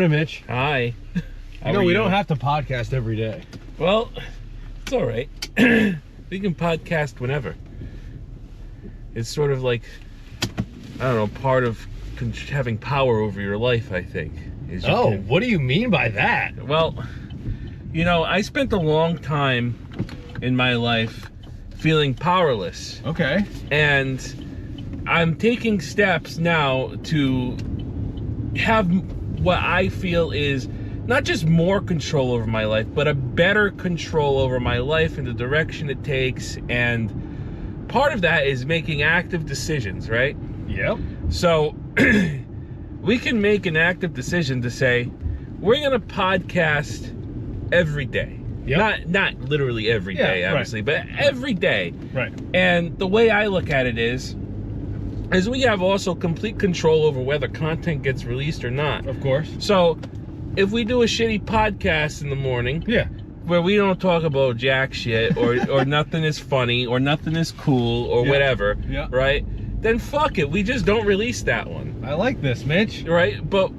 Morning, Mitch. Hi. You know, we don't have to podcast every day. Well, it's all right. We can podcast whenever. It's sort of like, I don't know, part of having power over your life, I think. What do you mean by that? Well, you know, I spent a long time in my life feeling powerless. Okay. And I'm taking steps now to have what I feel is not just more control over my life, but a better control over my life and the direction it takes. And part of that is making active decisions, right? Yep. So we can make an active decision to say, we're going to podcast every day. Yep. Not literally every day, obviously, but every day. Right. And the way I look at it is we have also complete control over whether content gets released or not. Of course. So if we do a shitty podcast in the morning, where we don't talk about jack shit or nothing is funny or nothing is cool or whatever, right? Then fuck it, we just don't release that one. I like this, Mitch. Right? But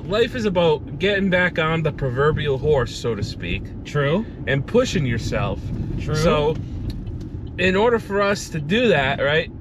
life is about getting back on the proverbial horse, so to speak. True. And pushing yourself. True. So in order for us to do that, right,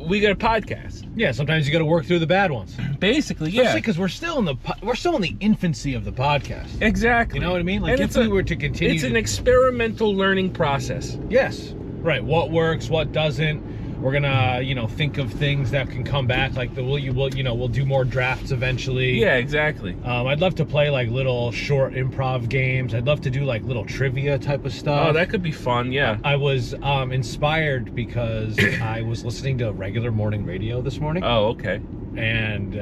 we got a podcast. Yeah, sometimes you got to work through the bad ones. Basically, Especially because we're still in the infancy of the podcast. Exactly. You know what I mean? Like, if we were to continue, it's an experimental learning process. Yes. Right. What works, what doesn't. We're gonna, think of things that can come back. Like we'll do more drafts eventually. Yeah, exactly. I'd love to play like little short improv games. I'd love to do like little trivia type of stuff. Oh, that could be fun. Yeah. I was inspired because I was listening to regular morning radio this morning. Oh, okay. And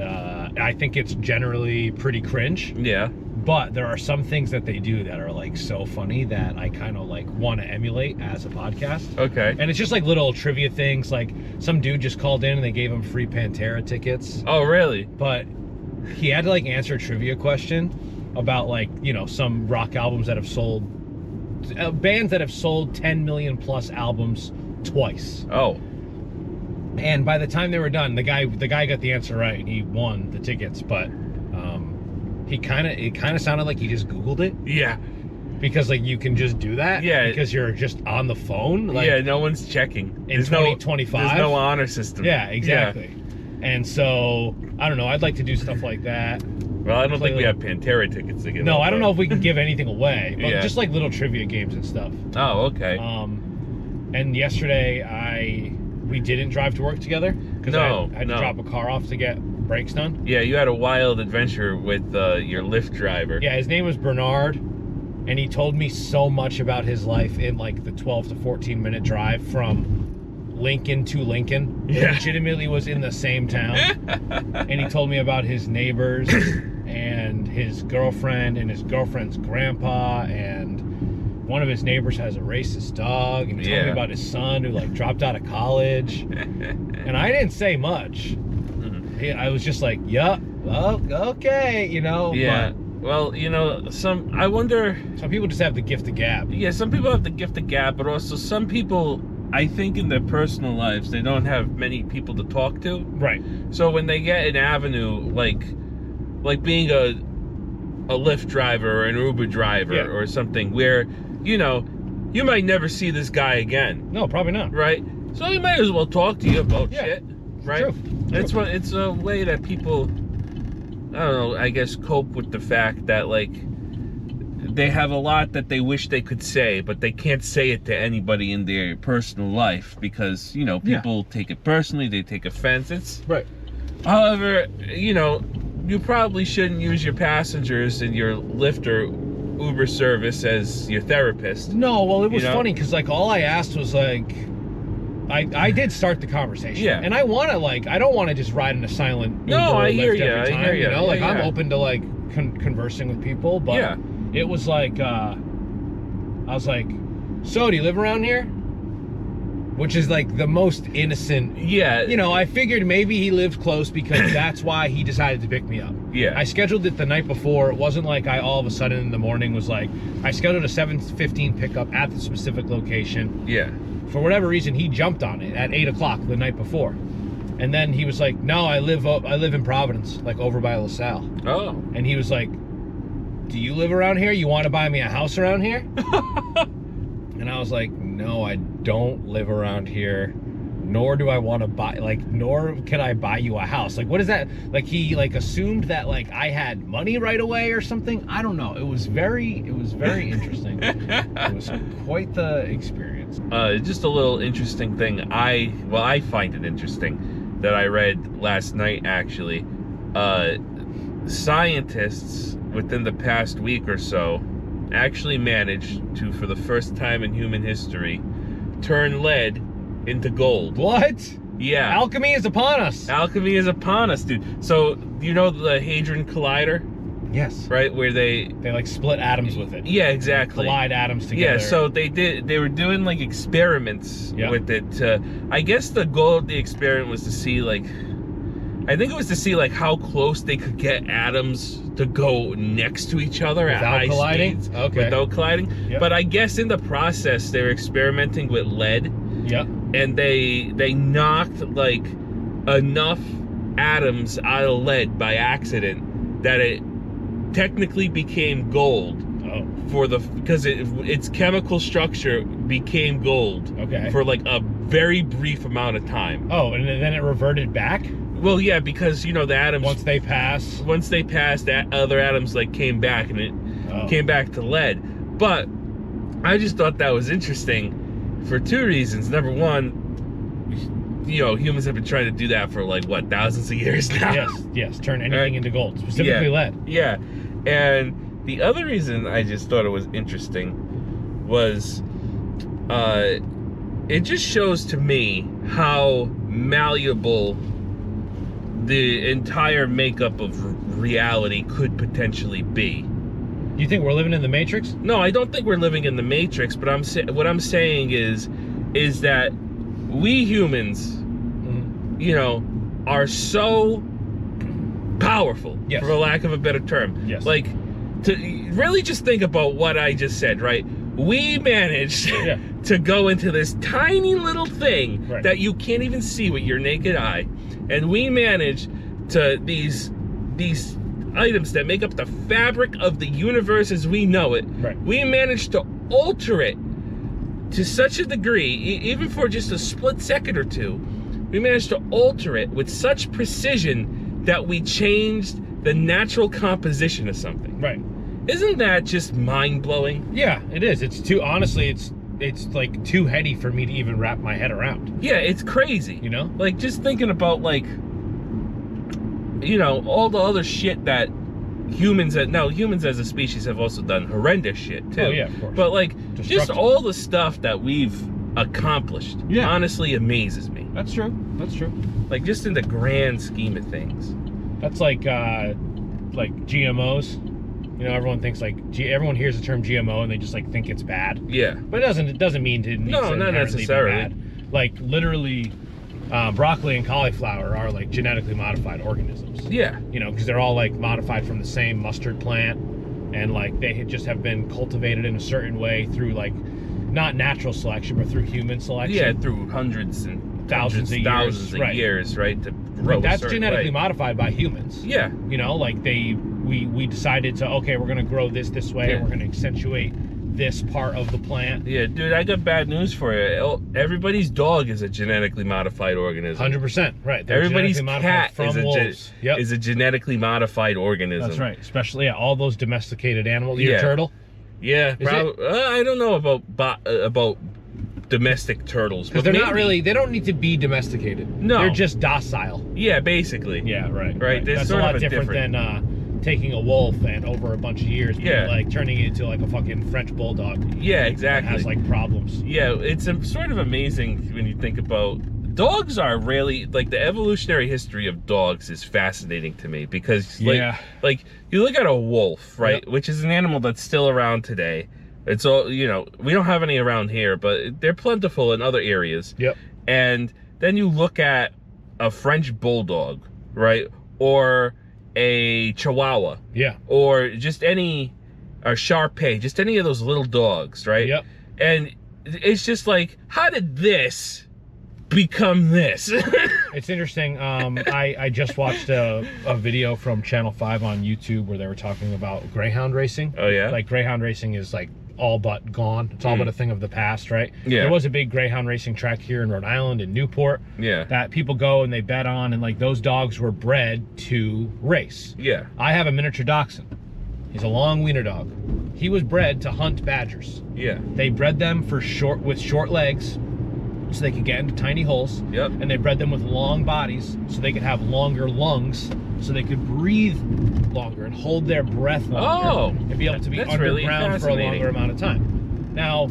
I think it's generally pretty cringe. Yeah. But there are some things that they do that are like so funny that I kind of like want to emulate as a podcast. Okay. And it's just like little trivia things. Like some dude just called in and they gave him free Pantera tickets. Oh, really? But he had to like answer a trivia question about like, some rock albums that have sold, bands that have sold 10 million plus albums twice. Oh. And by the time they were done, the guy got the answer right and he won the tickets, but it kind of sounded like he just Googled it. Yeah. Because like you can just do that. Yeah. Because you're just on the phone. Like, yeah, no one's checking. In 2025. There's no honor system. Yeah, exactly. Yeah. And so I don't know. I'd like to do stuff like that. Well, I don't think we have Pantera tickets to give. No, I don't know if we can give anything away. But yeah. Just like little trivia games and stuff. Oh, okay. And yesterday we didn't drive to work together because I had to drop a car off to get brakes done. Yeah, you had a wild adventure with your Lyft driver. Yeah, his name was Bernard, and he told me so much about his life in like the 12 to 14 minute drive from Lincoln to Lincoln. Yeah. He legitimately was in the same town. And he told me about his neighbors and his girlfriend and his girlfriend's grandpa, and one of his neighbors has a racist dog, and he told me about his son who like dropped out of college. And I didn't say much. I was just like, yeah, well, okay, Yeah. But well, I wonder. Some people just have the gift of gab. Yeah, some people have the gift of gab, but also some people, I think in their personal lives, they don't have many people to talk to. Right. So when they get an avenue, like being a Lyft driver or an Uber driver or something where, you might never see this guy again. No, probably not. Right? So he might as well talk to you about shit. Right? True. It's a way that people, I don't know, I guess cope with the fact that like they have a lot that they wish they could say, but they can't say it to anybody in their personal life because, people take it personally, they take offense. It's right. However, you probably shouldn't use your passengers in your Lyft or Uber service as your therapist. No, well, it was funny because like all I asked was like, I did start the conversation. Yeah. And I want to I don't want to just ride in a silent Uber or Lyft every time, I'm open to like conversing with people, but it was like, I was like, so do you live around here? Which is like the most innocent. Yeah. I figured maybe he lived close because that's why he decided to pick me up. Yeah. I scheduled it the night before. It wasn't like I all of a sudden in the morning was like, I scheduled a 7:15 pickup at the specific location. Yeah. For whatever reason, he jumped on it at 8 o'clock the night before. And then he was like, no, I live in Providence, like over by LaSalle. Oh. And he was like, do you live around here? You want to buy me a house around here? And I was like, no, I don't live around here. Nor do I want to buy, like, nor can I buy you a house. Like, what is that? Like, he, like, assumed that, like, I had money right away or something. I don't know. It was very interesting. It was quite the experience. Just a little interesting thing. I find it interesting that I read last night, actually. Scientists, within the past week or so, actually managed to, for the first time in human history, turn lead into gold. What? Yeah. Alchemy is upon us. Alchemy is upon us, dude. So, you know the Hadron Collider? Yes. Right, where they like split atoms with it. Yeah, exactly. Collide atoms together. Yeah, so they were doing like experiments with it. I guess the goal of the experiment was to see like, I think it was to see like how close they could get atoms to go next to each other at high speeds. Okay. Without colliding. Yep. But I guess in the process they were experimenting with lead. Yep. And they knocked like enough atoms out of lead by accident that it technically became gold. Oh. Because its chemical structure became gold. Okay. For like a very brief amount of time. Oh, and then it reverted back? Well, yeah, because you know the atoms once they passed, that other atoms like came back and it came back to lead. But I just thought that was interesting for two reasons. Number one, you know, humans have been trying to do that for like what, thousands of years now. Yes, turn anything into gold, specifically lead. Yeah, and the other reason I just thought it was interesting was, it just shows to me how malleable the entire makeup of reality could potentially be. You think we're living in the Matrix? No, I don't think we're living in the Matrix, but what I'm saying is that we humans, you know, are so powerful, for lack of a better term. Yes. Like, to really just think about what I just said, right? We managed to go into this tiny little thing that you can't even see with your naked eye, and we managed to these items that make up the fabric of the universe as we know it. Right. We managed to alter it to such a degree, even for just a split second or two. We managed to alter it with such precision that we changed the natural composition of something. Right. Isn't that just mind-blowing? Yeah, it is. It's too, honestly, it's like too heady for me to even wrap my head around. Yeah, it's crazy. You know? Like, just thinking about, like, you know, all the other shit that humans as a species have also done horrendous shit too. Oh yeah, of course. But like, just all the stuff that we've accomplished honestly amazes me. That's true. Like, just in the grand scheme of things. That's like GMOs. You know, everyone thinks like everyone hears the term GMO and they just like think it's bad. Yeah. But it doesn't mean to not necessarily. Be bad. Like literally, broccoli and cauliflower are like genetically modified organisms. Yeah. You know, because they're all like modified from the same mustard plant, and like they just have been cultivated in a certain way through like not natural selection but through human selection. Yeah, through hundreds and thousands of years, right? To grow. That's genetically modified by humans. Yeah. You know, like we decided to, okay, we're gonna grow this way, and we're gonna accentuate this part of the plant. Yeah, dude, I got bad news for you. Everybody's dog is a genetically modified organism. 100%, right. They're everybody's cat is a genetically modified organism. That's right. Especially all those domesticated animals. Your turtle. Yeah, I don't know about domestic turtles, because they're not really. They don't need to be domesticated. No, they're just docile. Yeah, basically. Yeah, right. That's a lot different than taking a wolf and over a bunch of years, like turning it into like a fucking French bulldog. Yeah, exactly. That has like problems. Yeah, it's sort of amazing when you think about dogs. Are really like the evolutionary history of dogs is fascinating to me, because like you look at a wolf, right, which is an animal that's still around today. It's all, you know, we don't have any around here, but they're plentiful in other areas. Yep. And then you look at a French bulldog, right, or a Chihuahua, or just a Shar-Pei, just any of those little dogs, right? Yep. And it's just like, how did this become this. It's interesting. I just watched a video from Channel 5 on YouTube where they were talking about Greyhound racing. Oh yeah? Like Greyhound racing is like all but gone. It's all but a thing of the past, right? Yeah. There was a big Greyhound racing track here in Rhode Island in Newport. Yeah. That people go and they bet on, and like those dogs were bred to race. Yeah. I have a miniature dachshund. He's a long wiener dog. He was bred to hunt badgers. Yeah. They bred them with short legs so they could get into tiny holes. Yep. And they bred them with long bodies so they could have longer lungs so they could breathe longer and hold their breath longer and be able to be underground really for a longer amount of time. Now,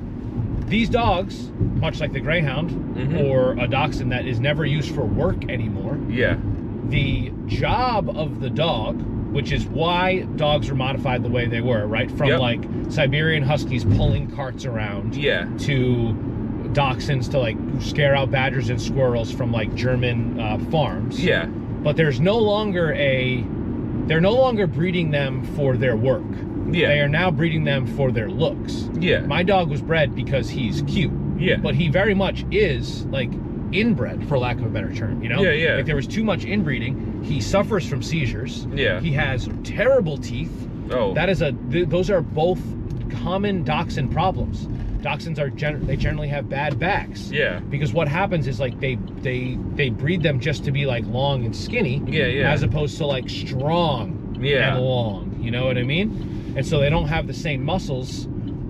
these dogs, much like the Greyhound or a dachshund that is never used for work anymore, the job of the dog, which is why dogs were modified the way they were, right? From like Siberian Huskies pulling carts around to dachshunds to like scare out badgers and squirrels from like German farms. Yeah. But they're no longer breeding them for their work. Yeah. They are now breeding them for their looks. Yeah. My dog was bred because he's cute. Yeah. But he very much is like inbred, for lack of a better term, you know? Yeah, yeah. Like there was too much inbreeding. He suffers from seizures. Yeah. He has terrible teeth. Oh. Those are both common dachshund problems. Dachshunds they generally have bad backs. Yeah. Because what happens is like they breed them just to be like long and skinny. Yeah, yeah. As opposed to like strong and long. You know what I mean? And so they don't have the same muscles.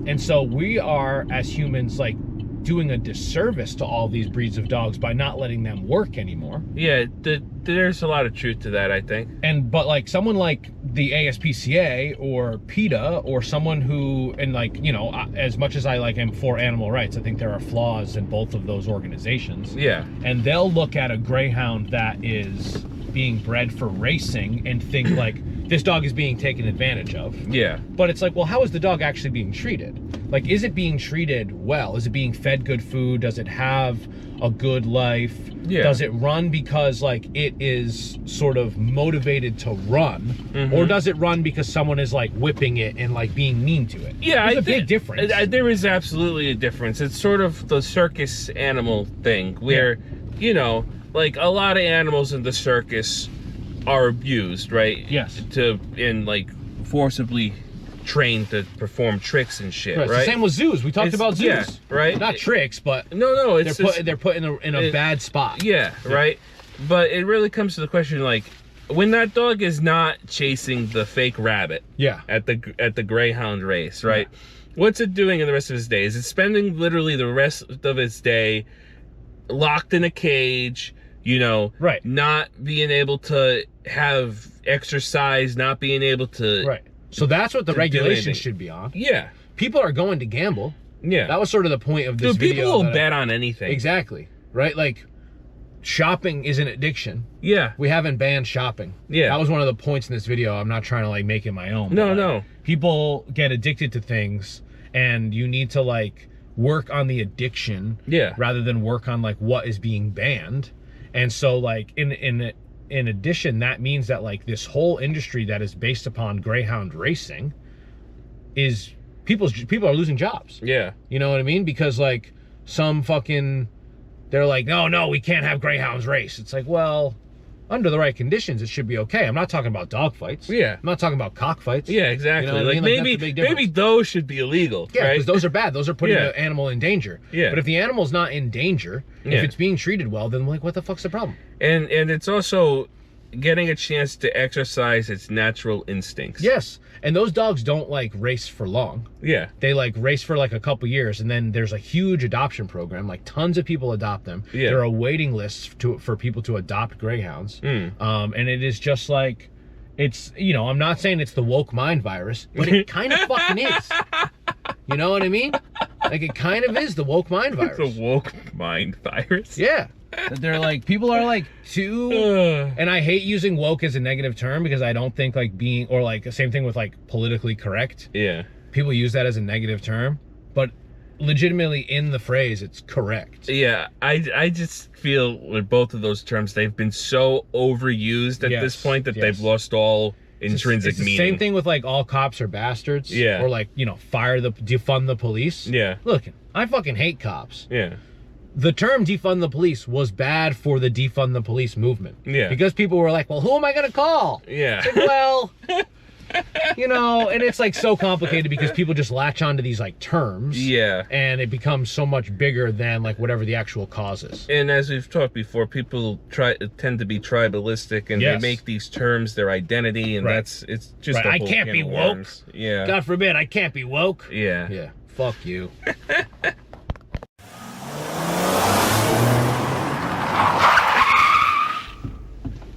And so we are, as humans, like doing a disservice to all these breeds of dogs by not letting them work anymore. Yeah, there's a lot of truth to that, I think. But like someone like the ASPCA or PETA or someone who, and like, you know, as much as I like am for animal rights, I think there are flaws in both of those organizations. Yeah. And they'll look at a Greyhound that is being bred for racing and think like, this dog is being taken advantage of. Yeah. But it's like, well, how is the dog actually being treated? Like, is it being treated well? Is it being fed good food? Does it have a good life? Yeah. Does it run because like it is sort of motivated to run? Or does it run because someone is like whipping it and like being mean to it? Yeah, there's a big difference. There is absolutely a difference. It's sort of the circus animal thing where, you know, like a lot of animals in the circus are abused, right? Yes. And like forcibly trained to perform tricks and shit, right? It's the same with zoos. We talked about zoos. Yeah, right? Not tricks, but no, it's they're put in a bad spot. Yeah, right? But it really comes to the question, like, when that dog is not chasing the fake rabbit at the Greyhound race, right? Yeah. What's it doing in the rest of its day? Is it spending literally the rest of its day locked in a cage, you know, not being able to have exercise, not being able to... Right. So that's what the regulations should be on. Yeah. People are going to gamble. Yeah. That was sort of the point of this video. People will bet on anything. Exactly. Right? Like, shopping is an addiction. Yeah. We haven't banned shopping. Yeah. That was one of the points in this video. I'm not trying to, like, make it my own. No, no. People get addicted to things, and you need to, like, work on the addiction rather than work on, like, what is being banned. And so, like, in addition, that means that like this whole industry that is based upon Greyhound racing is people are losing jobs. Yeah. You know what I mean? Because like they're like, no, we can't have Greyhounds race. It's like, well, under the right conditions, it should be okay. I'm not talking about dog fights. Yeah. I'm not talking about cockfights. Yeah, exactly. You know like I mean? maybe those should be illegal. Yeah, because those are bad. Those are putting the animal in danger. Yeah. But if the animal's not in danger, if it's being treated well, then like, what the fuck's the problem? And it's also getting a chance to exercise its natural instincts. Yes. And those dogs don't like race for long. Yeah. They like race for like a couple years, and then there's a huge adoption program. Like tons of people adopt them. Yeah. There are waiting lists for people to adopt Greyhounds. And it is just like, it's, you know, I'm not saying it's the woke mind virus, but it kind of fucking is. You know what I mean? Like it kind of is the woke mind virus. The woke mind virus? Yeah. They're like, people are like too, and I hate using woke as a negative term because I don't think like being, or like the same thing with like politically correct. Yeah. People use that as a negative term, but legitimately in the phrase, it's correct. Yeah, I just feel with both of those terms, they've been so overused at this point that they've lost all intrinsic meaning. Same thing with like all cops are bastards. Yeah. Or like, you know, defund the police. Yeah. Look, I fucking hate cops. Yeah. the term defund the police was bad for the defund the police movement. Yeah. Because people were like, well, who am I going to call? Yeah. It's like, well, you know, and it's like so complicated because people just latch onto these like terms. Yeah. And it becomes so much bigger than like whatever the actual cause is. And as we've talked before, people tend to be tribalistic, and they make these terms their identity, and it's just I can't be woke. Yeah. God forbid, I can't be woke. Yeah. Yeah. Fuck you.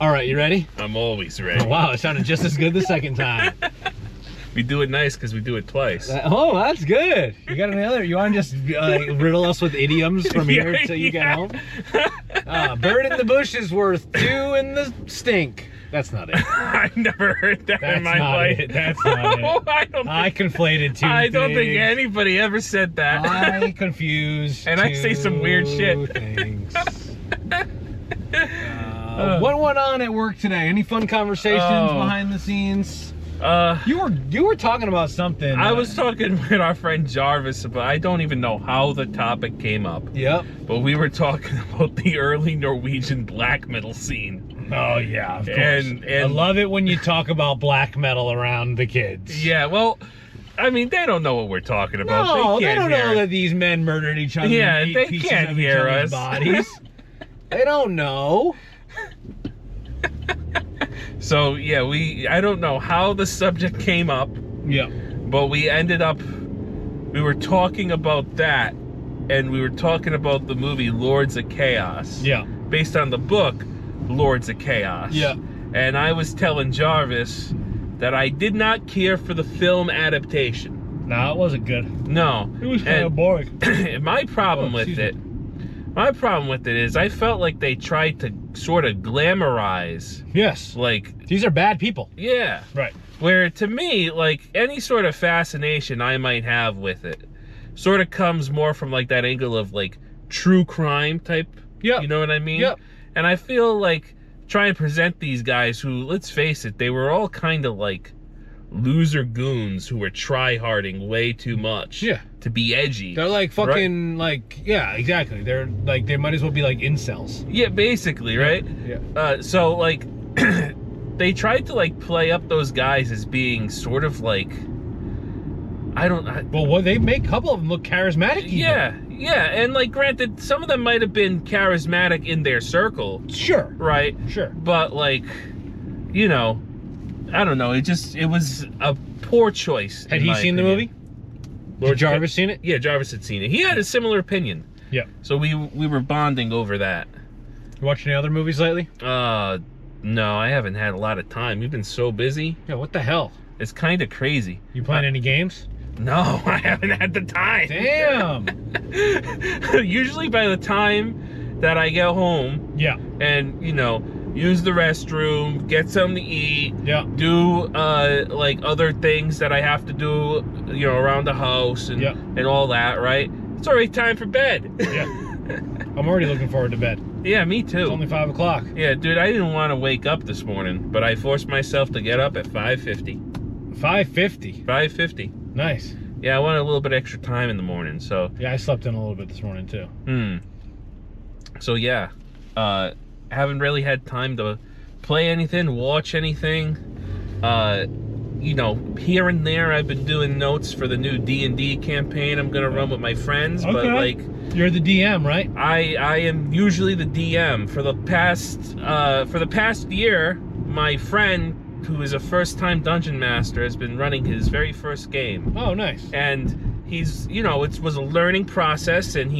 All right, you ready? I'm always ready. Oh, wow, it sounded just as good the second time. We do it nice because we do it twice. Oh, that's good. You got another? You want to just riddle us with idioms from here until you get home? Bird in the bush is worth 2 in the stink. That's not it. I've never heard that in my life. That's not it. I conflated 2 things. I don't think anybody ever said that. I confused and I say some weird shit. Things. What went on at work today? Any fun conversations behind the scenes? You were talking about something. I was talking with our friend Jarvis about, I don't even know how the topic came up. Yep. But we were talking about the early Norwegian black metal scene. Oh yeah, of course. And I love it when you talk about black metal around the kids. Yeah, well, I mean, they don't know what we're talking about. No, they don't know that these men murdered each other. Yeah, and they ate pieces can't of hear each us. other's bodies. They don't know. So yeah, I don't know how the subject came up. Yeah. But we were talking about that, and we were talking about the movie Lords of Chaos. Yeah. Based on the book Lords of Chaos. Yeah. And I was telling Jarvis that I did not care for the film adaptation. No, it wasn't good. No. It was kind of boring. My problem with it is I felt like they tried to sort of glamorize. Yes. Like, these are bad people. Yeah. Right. Where to me, like, any sort of fascination I might have with it sort of comes more from like that angle of like true crime type. Yeah. You know what I mean? Yeah. And I feel like try and present these guys who, let's face it, they were all kind of like loser goons who were try-harding way too much. Yeah. To be edgy. They're like fucking like, yeah, exactly. They're like, they might as well be like incels. Yeah, basically, right? Yeah. So like, they tried to like play up those guys as being sort of like, well, they make a couple of them look charismatic even. Yeah, yeah, and like granted, some of them might have been charismatic in their circle. Sure. Right? Sure. But like, you know, I don't know, it was a poor choice. Had he seen the movie? Lord Jarvis seen it? Yeah, Jarvis had seen it. He had a similar opinion. Yeah. So we were bonding over that. You watched any other movies lately? No, I haven't had a lot of time. We've been so busy. Yeah, what the hell? It's kind of crazy. You playing any games? No, I haven't had the time. Damn. Usually by the time that I get home, yeah, and you know, use the restroom, get something to eat, yeah, do like other things that I have to do, you know, around the house and and all that, right? It's already time for bed. Yeah. I'm already looking forward to bed. Yeah, me too. It's only 5 o'clock. Yeah, dude, I didn't want to wake up this morning, but I forced myself to get up at 5:50. 5:50? 5:50. Nice. Yeah, I wanted a little bit extra time in the morning, so. Yeah, I slept in a little bit this morning too. So yeah, haven't really had time to play anything, watch anything. You know, here and there I've been doing notes for the new D&D campaign I'm gonna run with my friends, but like, you're the DM, right? I am usually the DM. For the past year, my friend, who is a first-time dungeon master, has been running his very first game. Oh, nice. And he's, you know, it was a learning process, and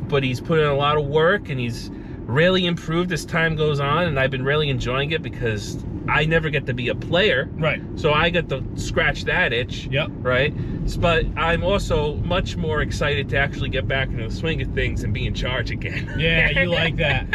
but he's put in a lot of work, and he's really improved as time goes on, and I've been really enjoying it because I never get to be a player. Right. So I get to scratch that itch. Yep. Right? But I'm also much more excited to actually get back into the swing of things and be in charge again. Yeah, you like that.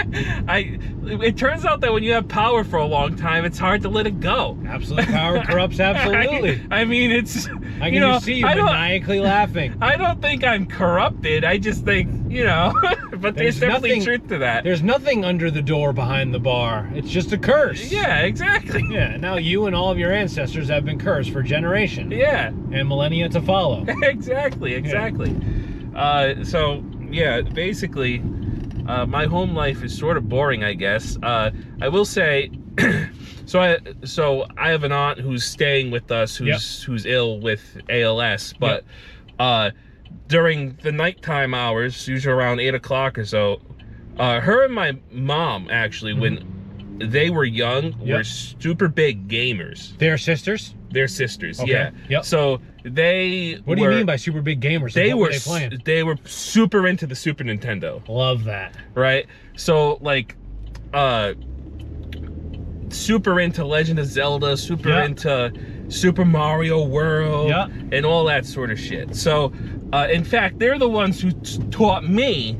It turns out that when you have power for a long time, it's hard to let it go. Absolute power corrupts absolutely. I mean, it's... I can see you maniacally laughing. I don't think I'm corrupted. I just think, you know... but there's definitely truth to that. There's nothing under the door behind the bar. It's just a curse. Yeah, exactly. Yeah, now you and all of your ancestors have been cursed for generations. Yeah. And millennia to follow. Exactly. Yeah. So, yeah, basically, my home life is sort of boring, I guess. I will say, so I have an aunt who's staying with us, who's ill with ALS, but during the nighttime hours, usually around 8 o'clock or so, her and my mom actually, when they were young, were super big gamers. They're sisters? They're sisters, okay. yeah. Yep. So they What do you mean by super big gamers? They were playing? They were super into the Super Nintendo. Love that. Right? So like super into Legend of Zelda, super into Super Mario World, and all that sort of shit. So in fact, they're the ones who taught me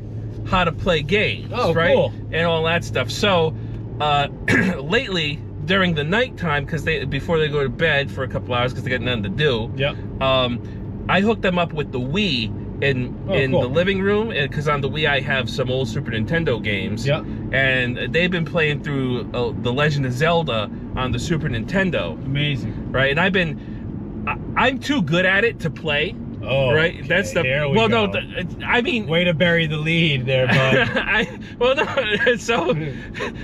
how to play games, right? Cool. And all that stuff. So lately, during the nighttime, because before they go to bed for a couple hours because they got nothing to do, I hooked them up with the Wii in the living room, because on the Wii I have some old Super Nintendo games, and they've been playing through the Legend of Zelda on the Super Nintendo. Amazing. Right? And I'm too good at it to play. Oh, right. Okay. That's the well. No, I mean, way to bury the lead there, bud. no. So,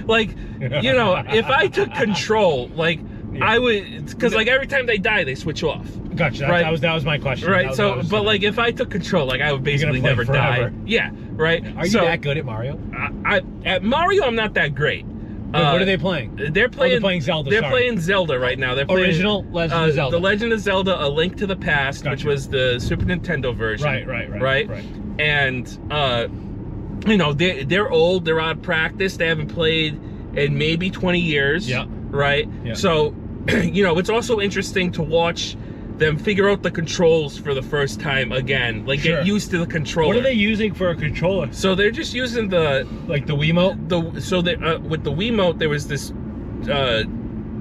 like, you know, if I took control, like, I would, because like every time they die, they switch off. Gotcha. Right? That was my question. Right. So, but like, if I took control, like, I would basically never die. Yeah. Right. Are you that good at Mario? At Mario, I'm not that great. What are they playing? They're playing Zelda. They're playing Zelda right now. They're playing original Legend of Zelda. The Legend of Zelda: A Link to the Past, which was the Super Nintendo version. Right. And you know, they're old. They're out of practice. They haven't played in maybe 20 years. Yeah. Right. Yeah. So, you know, it's also interesting to watch them figure out the controls for the first time again, like get used to the controller. What are they using for a controller? So they're just using the Wiimote. So they with the Wiimote there was this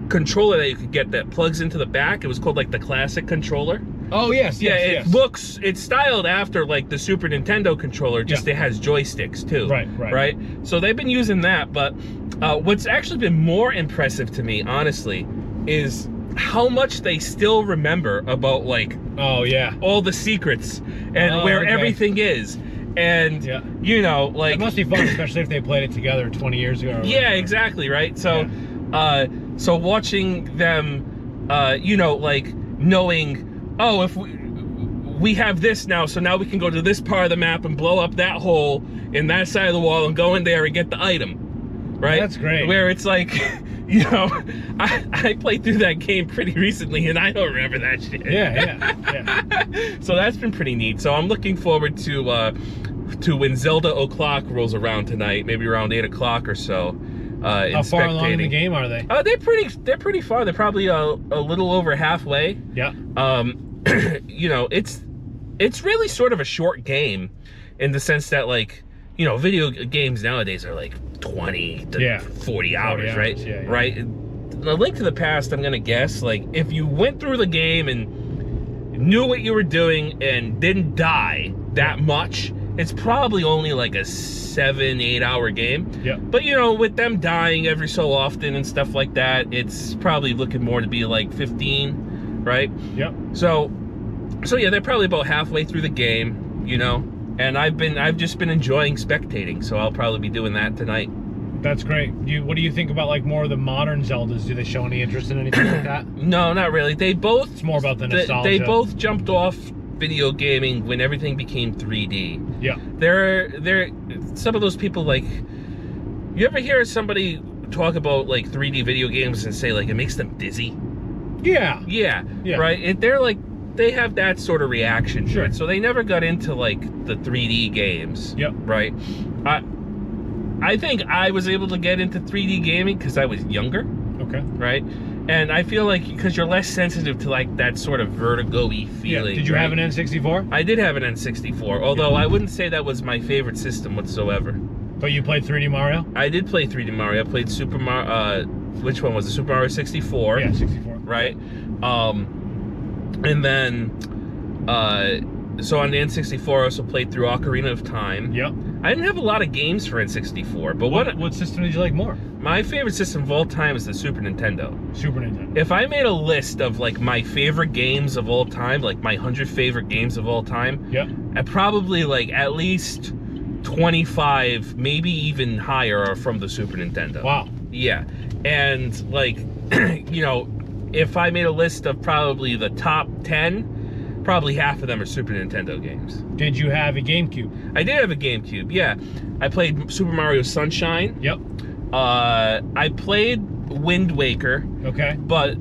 controller that you could get that plugs into the back. It was called like the classic controller. Oh yes, it's styled after like the Super Nintendo controller, just it has joysticks too. Right. So they've been using that, but what's actually been more impressive to me, honestly, is how much they still remember about like all the secrets and where everything is. And you know, like, it must be fun, especially if they played it together 20 years ago. Yeah, exactly, right? So so watching them you know, like knowing, oh, if we have this now, so now we can go to this part of the map and blow up that hole in that side of the wall and go in there and get the item. Right? That's great. Where it's like, you know, I played through that game pretty recently and I don't remember that shit. Yeah. So that's been pretty neat. So I'm looking forward to when Zelda O'Clock rolls around tonight, maybe around 8 o'clock or so. How far along in the game are they? They're pretty far. They're probably a little over halfway. Yeah. You know, it's really sort of a short game in the sense that, like, you know, video games nowadays are like 20 to 40 hours, right? Right? A Link to the Past, I'm gonna guess, like, if you went through the game and knew what you were doing and didn't die that much, it's probably only like a 7-8 hour game. Yeah. But you know, with them dying every so often and stuff like that, it's probably looking more to be like 15, right? Yep. So yeah, they're probably about halfway through the game, you know. And I've just been enjoying spectating, so I'll probably be doing that tonight. That's great. What do you think about like more of the modern Zeldas? Do they show any interest in anything like that? No, not really. They both. It's more about the nostalgia. They both jumped off video gaming when everything became 3D. Yeah. They're some of those people, like, you ever hear somebody talk about like 3D video games and say like it makes them dizzy? Yeah. Yeah. Right. They're like, they have that sort of reaction to it. So they never got into like the 3D games. Yep. Right. I think I was able to get into 3D gaming because I was younger. Okay. Right. And I feel like because you're less sensitive to like that sort of vertigo-y feeling. Yeah. Did you have an N64? I did have an N64, although I wouldn't say that was my favorite system whatsoever. But you played 3D Mario? I did play 3D Mario. I played Super Mario. Which one was it? Super Mario 64. Yeah, 64. Right. And then, so on the N64, I also played through Ocarina of Time. Yep. I didn't have a lot of games for N64, but what system did you like more? My favorite system of all time is the Super Nintendo. Super Nintendo. If I made a list of like my favorite games of all time, like my 100 favorite games of all time, yep, I probably like at least 25, maybe even higher, are from the Super Nintendo. Wow. Yeah. And like, you know, if I made a list of probably the top 10, probably half of them are Super Nintendo games. Did you have a GameCube? I did have a GameCube, yeah. I played Super Mario Sunshine. Yep. I played Wind Waker. Okay. But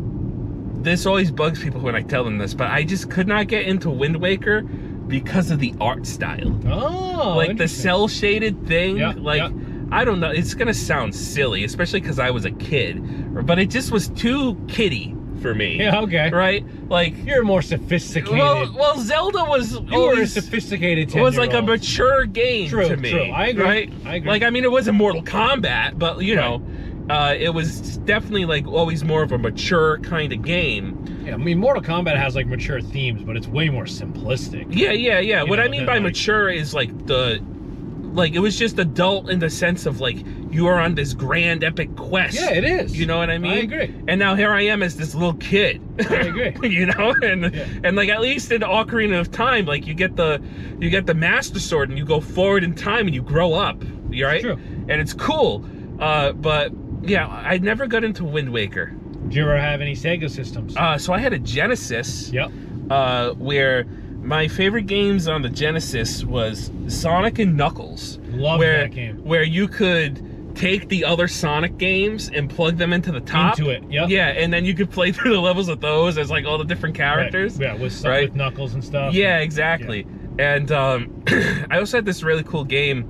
this always bugs people when I tell them this, but I just could not get into Wind Waker because of the art style. Oh, like the cell shaded thing. Yeah, like, yeah. I don't know. It's gonna sound silly, especially because I was a kid, but it just was too kiddie for me. Yeah, okay. Right? Like, you're more sophisticated. Well, Zelda was you were a sophisticated 10-year-old. It was like a mature game to me. True. I agree. Right? I agree. Like, I mean, it wasn't Mortal Kombat, but you know, it was definitely like always more of a mature kind of game. Yeah, I mean, Mortal Kombat has like mature themes, but it's way more simplistic. Yeah. What I mean by mature is like it was just adult in the sense of like you are on this grand epic quest. Yeah, it is. You know what I mean? I agree. And now here I am as this little kid. I agree. You know, and like at least in Ocarina of Time, like you get the Master Sword and you go forward in time and you grow up. Right? True. And it's cool. But yeah, I never got into Wind Waker. Did you ever have any Sega systems? So I had a Genesis. Yep. Where my favorite games on the Genesis was Sonic and Knuckles. Love that game. Where you could take the other Sonic games and plug them into the top. Into it, yep. Yeah, and then you could play through the levels of those as like all the different characters. Right. Yeah, with Knuckles and stuff. Yeah, exactly. Yeah. And I also had this really cool game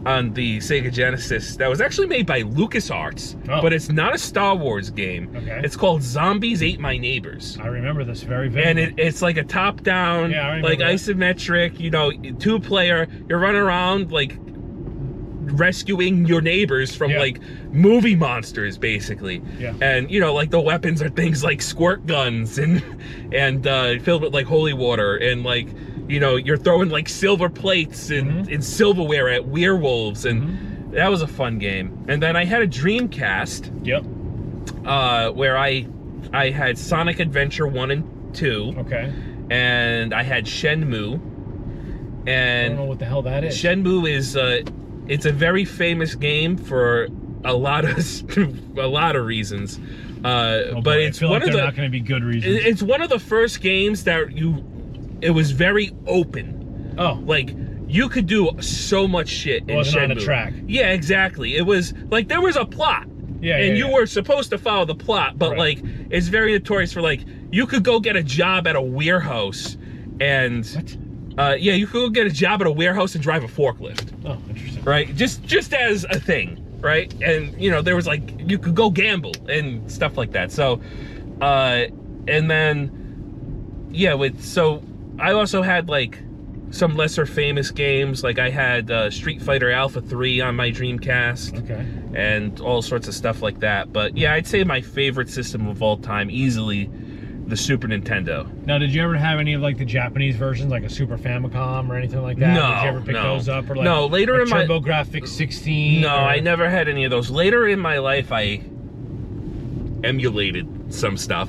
on the Sega Genesis that was actually made by LucasArts, but it's not a Star Wars game. Okay. It's called Zombies Ate My Neighbors. I remember this very vividly. And it's like a top-down, like isometric, you know, 2-player. You're running around like rescuing your neighbors from like movie monsters, basically. Yeah. And you know, like the weapons are things like squirt guns and filled with like holy water, and like, you know, you're throwing like silver plates and silverware at werewolves, and that was a fun game. And then I had a Dreamcast. Yep. Where I had Sonic Adventure 1 and 2. Okay. And I had Shenmue. And I don't know what the hell that is. Shenmue is it's a very famous game for a lot of reasons. But it's one of the not going to be good reasons. It's one of the first games that it was very open. Oh. Like, you could do so much shit in wasn't Shenmue. on a track. Yeah, exactly. It was like there was a plot. Yeah, and you were supposed to follow the plot, but like it's very notorious for like you could go get a job at a warehouse and yeah, you could go get a job at a warehouse and drive a forklift. Oh, interesting. Right? Just as a thing, right? And you know, there was like you could go gamble and stuff like that. So and then yeah, so I also had like some lesser famous games, like I had Street Fighter Alpha 3 on my Dreamcast. Okay. And all sorts of stuff like that. But yeah, I'd say my favorite system of all time, easily the Super Nintendo. Now, did you ever have any of like the Japanese versions, like a Super Famicom or anything like that? No. Did you ever pick those up? Or like no, later in my TurboGrafx 16? No, I never had any of those. Later in my life, I emulated some stuff.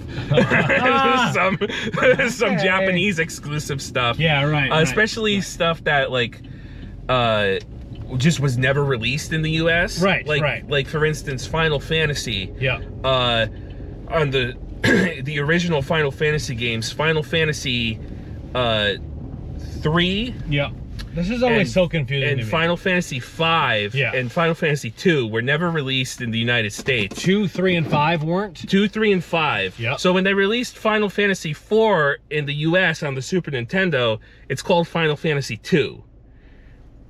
some Japanese exclusive stuff. Yeah, right. Especially stuff that like just was never released in the US. Right, like for instance, Final Fantasy. Yeah. On the the original Final Fantasy games, Final Fantasy 3. Yeah. This is always so confusing to me. And Final Fantasy 5 and Final Fantasy 2 were never released in the United States. 2, 3, and 5 weren't? 2, 3, and 5. Yep. So when they released Final Fantasy 4 in the US on the Super Nintendo, it's called Final Fantasy 2.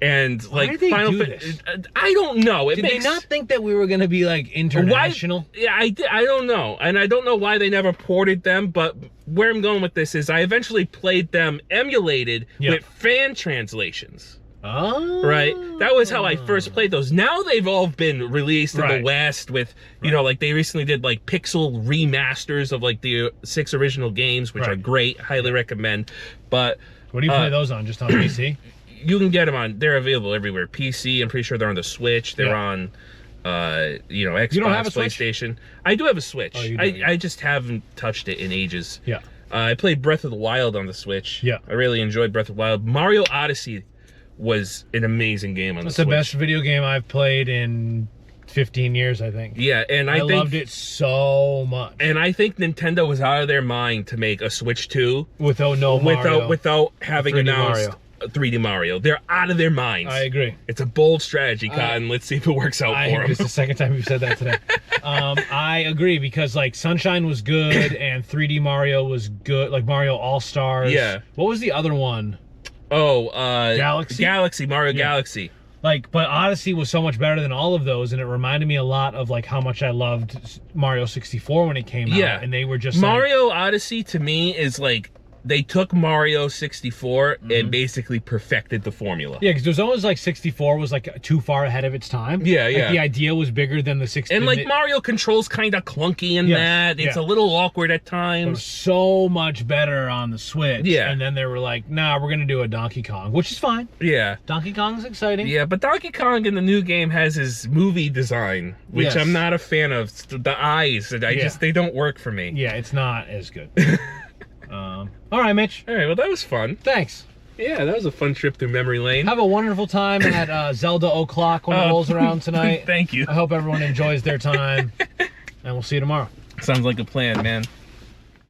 And like, why did they do this? I don't know. Did they not think that we were going to be like international? Yeah, I don't know. And I don't know why they never ported them, but where I'm going with this is I eventually played them emulated with fan translations. Oh. Right? That was how I first played those. Now they've all been released in the West with, you know, like they recently did like pixel remasters of like the 6 original games, which are great. Highly recommend. But what do you play those on? Just on PC? You can get them on, they're available everywhere. PC, I'm pretty sure they're on the Switch. They're on, you know, Xbox, you don't have a PlayStation. Switch? I do have a Switch. Oh, you do, I just haven't touched it in ages. Yeah. I played Breath of the Wild on the Switch. Yeah. I really enjoyed Breath of the Wild. Mario Odyssey was an amazing game on the Switch. It's the best video game I've played in 15 years, I think. Yeah, and I think, loved it so much. And I think Nintendo was out of their mind to make a Switch 2 without having announced Mario. 3D Mario. They're out of their minds. I agree. It's a bold strategy, Cotton. Let's see if it works out for them. It's the second time you've said that today. I agree, because like Sunshine was good and 3D Mario was good, like Mario All-Stars. Yeah. What was the other one? Oh, Galaxy? Mario Galaxy. Like, but Odyssey was so much better than all of those, and it reminded me a lot of like how much I loved Mario 64 when it came out. And they were just Mario Odyssey to me is like, they took Mario 64 and basically perfected the formula. Yeah, because there's always like 64 was like too far ahead of its time. Yeah, like, the idea was bigger than the 64. And like Mario controls kind of clunky in that. It's a little awkward at times. It was so much better on the Switch. Yeah. And then they were like, nah, we're going to do a Donkey Kong, which is fine. Yeah. Donkey Kong's exciting. Yeah, but Donkey Kong in the new game has his movie design, which I'm not a fan of. The eyes, they don't work for me. Yeah, it's not as good. All right, Mitch. All right, well, that was fun. Thanks. Yeah, that was a fun trip through memory lane. Have a wonderful time at Zelda O'Clock when it rolls around tonight. Thank you. I hope everyone enjoys their time, and we'll see you tomorrow. Sounds like a plan, man.